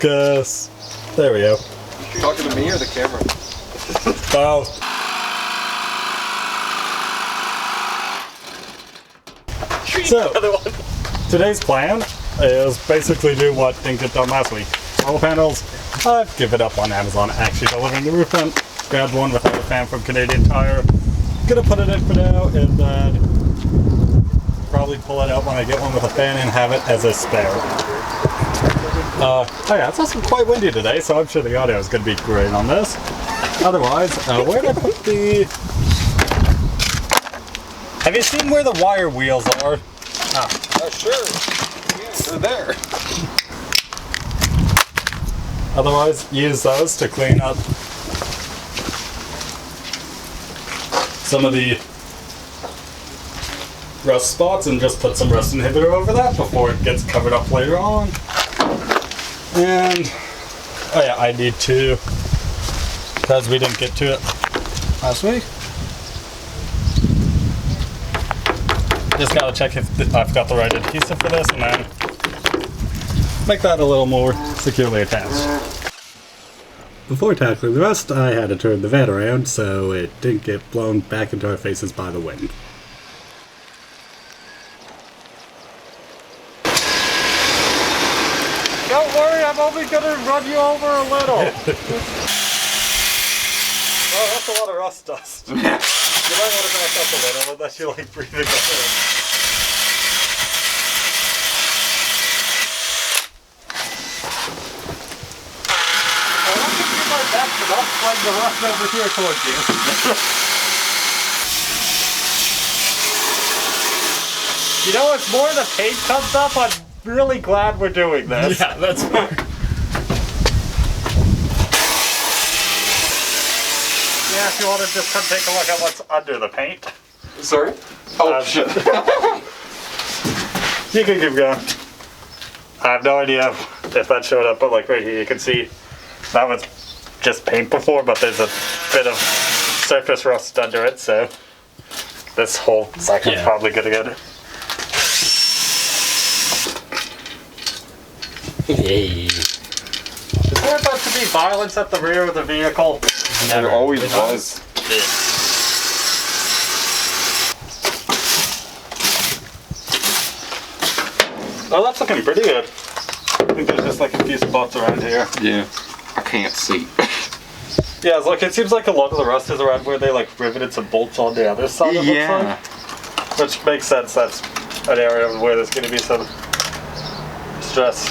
focus. There we go. You talking to me or the camera? Both. So, today's plan is basically do what didn't get done last week. All panels, I've given up on Amazon actually delivering the roof vent. Grabbed one without a fan from Canadian Tire. Gonna put it in for now and then probably pull it out when I get one with a fan and have it as a spare. Oh yeah, it's also quite windy today, so I'm sure the audio is gonna be great on this. Otherwise, where did I put the... Have you seen where the wire wheels are? Sure. Yeah, they're there. Otherwise, use those to clean up some of the rust spots and just put some rust inhibitor over that before it gets covered up later on. And, oh yeah, I need to, because we didn't get to it last week. Just gotta check if I've got the right adhesive for this and then make that a little more securely attached. Before tackling the rust, I had to turn the van around so it didn't get blown back into our faces by the wind. Don't worry, I'm only gonna run you over a little. Well, that's a lot of rust dust. You might want to back up a little unless you like breathing up in. I'll slide the rust over here towards you. You know, if more of the paint comes up, I'm really glad we're doing this. Yeah, that's fine. Yeah, if you want to just come take a look at what's under the paint. Sorry? Oh, shit. You can keep going. I have no idea if that showed up, but like right here you can see that was just paint before, but there's a bit of surface rust under it, so this whole section's probably gonna get it. Hey. Is there about to be violence at the rear of the vehicle? There always was. Oh, that's looking pretty good. I think there's just like a few spots around here. Yeah. I can't see. Yeah, look, it seems like a lot of the rust is around where they like riveted some bolts on the other side, it looks like. Which makes sense, that's an area where there's going to be some stress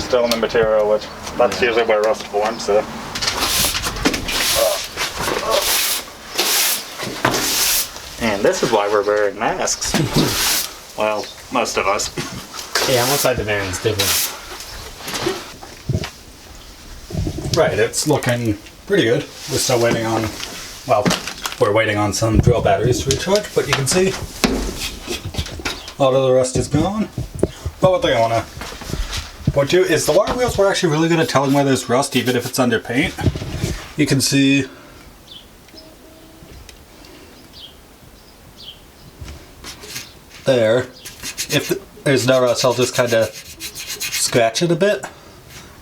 still in the material, which that's usually where rust forms, so. And this is why we're wearing masks. Well, most of us. Yeah, I'm outside the van, it's different. Right, it's looking pretty good. We're still waiting on, well, we're waiting on some drill batteries to recharge, but you can see a lot of the rust is gone. But one thing I want to point to is the wire wheels were actually really good at telling where there's rust, even if it's under paint. You can see there. If there's no rust, I'll just kind of scratch it a bit.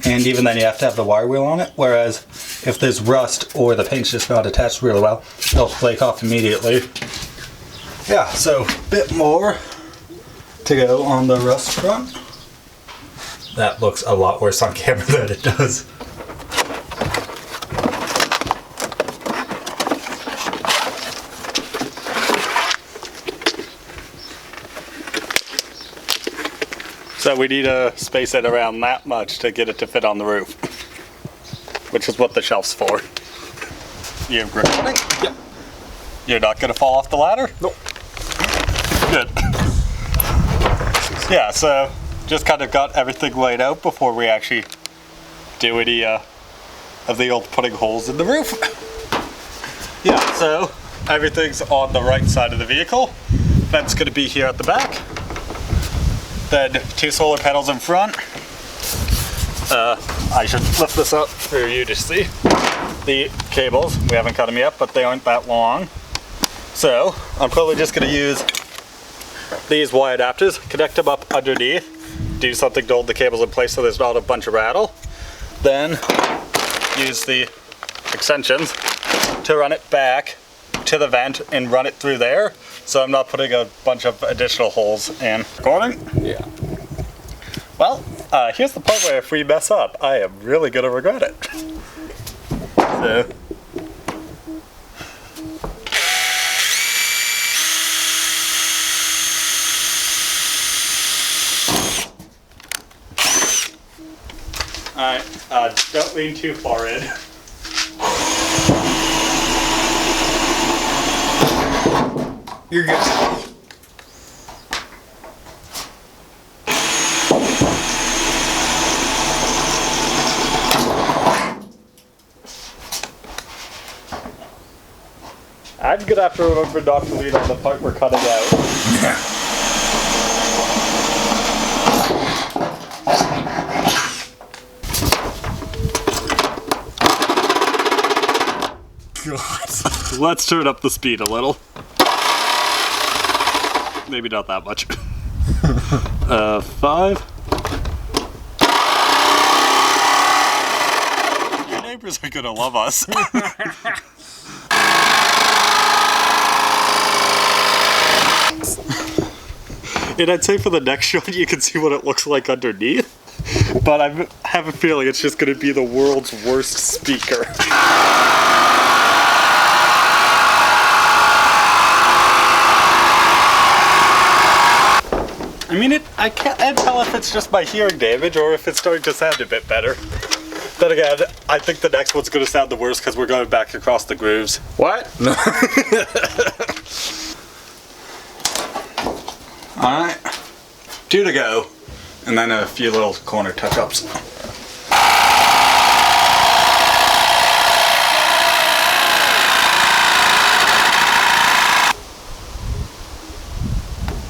And even then you have to have the wire wheel on it, whereas if there's rust or the paint's just not attached really well, it'll flake off immediately. Yeah, so a bit more to go on the rust front. That looks a lot worse on camera than it does. So we need to space it around that much to get it to fit on the roof, which is what the shelf's for. You recording? Yep. You're not going to fall off the ladder? Nope. Good. Yeah, so just kind of got everything laid out before we actually do any of the old putting holes in the roof. Yeah, so everything's on the right side of the vehicle. Vent's going to be here at the back. Then 2 solar panels in front. I should lift this up for you to see. The cables, we haven't cut them yet, but they aren't that long. So I'm probably just going to use these Y adapters, connect them up underneath, do something to hold the cables in place so there's not a bunch of rattle. then use the extensions to run it back to the vent and run it through there, so I'm not putting a bunch of additional holes in. Recording? Yeah. Well, here's the part where if we mess up, I am really gonna regret it. So. Alright, don't lean too far in. You're good. I'm gonna have to remember not to lean on the part we're cutting out. God. Let's turn up the speed a little. Maybe not that much. 5. Your neighbors are gonna love us. And I'd say for the next shot you can see what it looks like underneath, but I have a feeling it's just gonna be the world's worst speaker. I mean, I can't tell if it's just my hearing damage or if it's starting to sound a bit better. Then again, I think the next one's going to sound the worst because we're going back across the grooves. What? Alright. 2 to go. And then a few little corner touch-ups.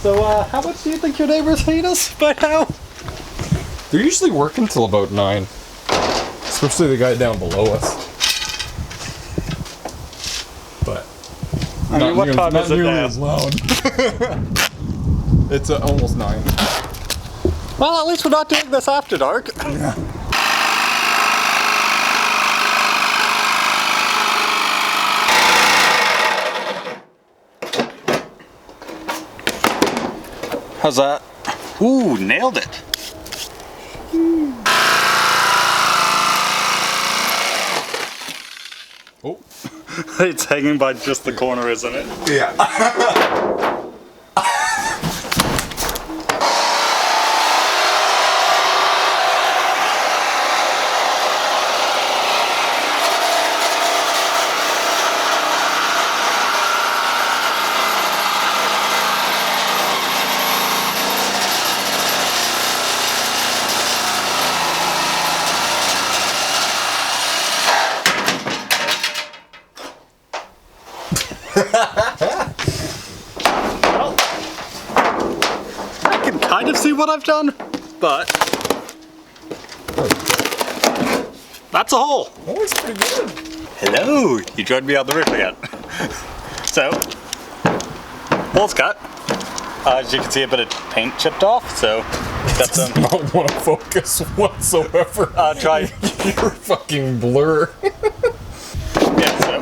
So, how much do you think your neighbors hate us by now? They're usually working till about 9. Especially the guy down below us. But I mean, what time is it now? as loud. It's almost 9. Well, at least we're not doing this after dark. Yeah. How's that? Ooh, nailed it. Oh. It's hanging by just the corner, isn't it? Yeah. Well, I can kind of see what I've done, but that's a hole. That looks pretty good. Hello, you joined me on the roof again. So, hole's cut. As you can see, a bit of paint chipped off, so got some. I don't want to focus whatsoever. Try. You're fucking blur. Yeah, so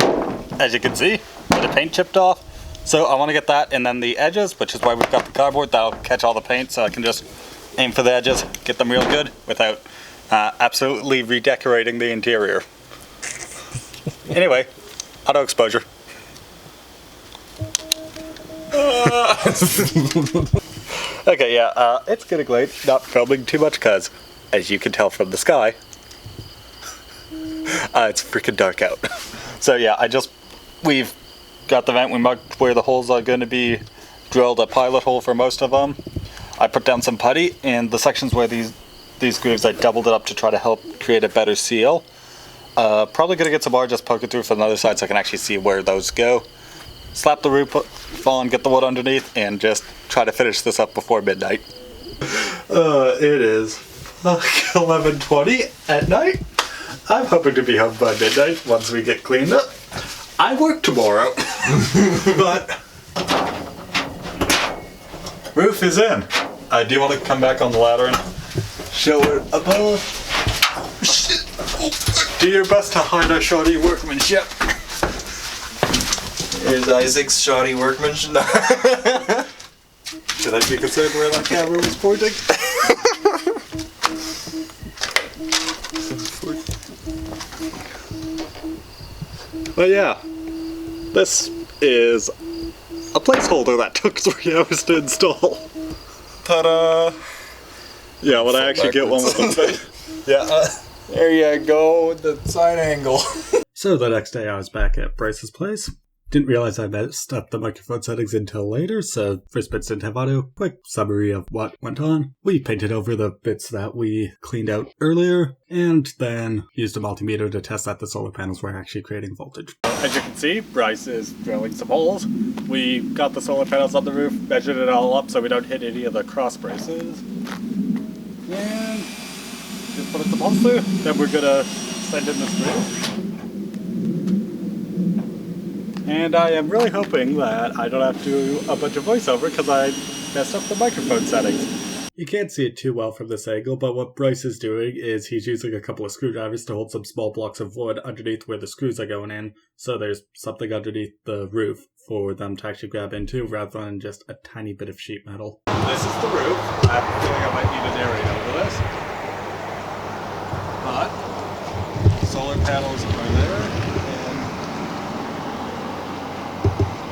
as you can see, bit of paint chipped off. So I want to get that and then the edges, which is why we've got the cardboard. That'll catch all the paint, so I can just aim for the edges, get them real good without absolutely redecorating the interior. Anyway, auto exposure. Okay, yeah, it's getting late. Not filming too much because, as you can tell from the sky, it's freaking dark out. So yeah, we've got the vent, we marked where the holes are going to be, drilled a pilot hole for most of them. I put down some putty, and the sections where these grooves, I doubled it up to try to help create a better seal. Probably going to get some more, just poke it through from the other side so I can actually see where those go. Slap the roof on, get the wood underneath, and just try to finish this up before midnight. It is 11:20 at night. I'm hoping to be home by midnight once we get cleaned up. I work tomorrow, but roof is in. Do you want to come back on the ladder and show it above? Shit. Do your best to hide our shoddy workmanship. Here's Isaac's shoddy workmanship. Should I be concerned where that camera was pointing? But yeah, this is a placeholder that took 3 hours to install. Ta-da! Yeah, when I actually get one with the face. Yeah. There you go, with the side angle. So the next day I was back at Bryce's place. Didn't realize I messed up the microphone settings until later, so first bits didn't have audio. Quick summary of what went on. We painted over the bits that we cleaned out earlier, and then used a multimeter to test that the solar panels were actually creating voltage. As you can see, Bryce is drilling some holes. We got the solar panels on the roof, measured it all up so we don't hit any of the cross braces. And just put in some holes through. Then we're gonna send in the screw. And I am really hoping that I don't have to do a bunch of voiceover because I messed up the microphone settings. You can't see it too well from this angle, but what Bryce is doing is he's using a couple of screwdrivers to hold some small blocks of wood underneath where the screws are going in, so there's something underneath the roof for them to actually grab into rather than just a tiny bit of sheet metal. This is the roof. I have a feeling I might need to narrate over this. But solar panels are there and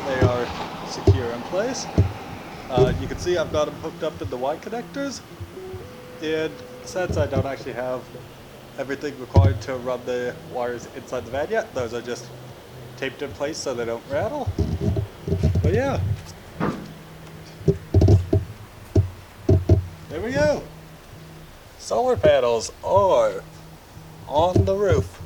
they are secure in place. You can see I've got them hooked up to the Y connectors, and since I don't actually have everything required to run the wires inside the van yet, those are just taped in place so they don't rattle. But yeah, there we go. Solar panels are on the roof.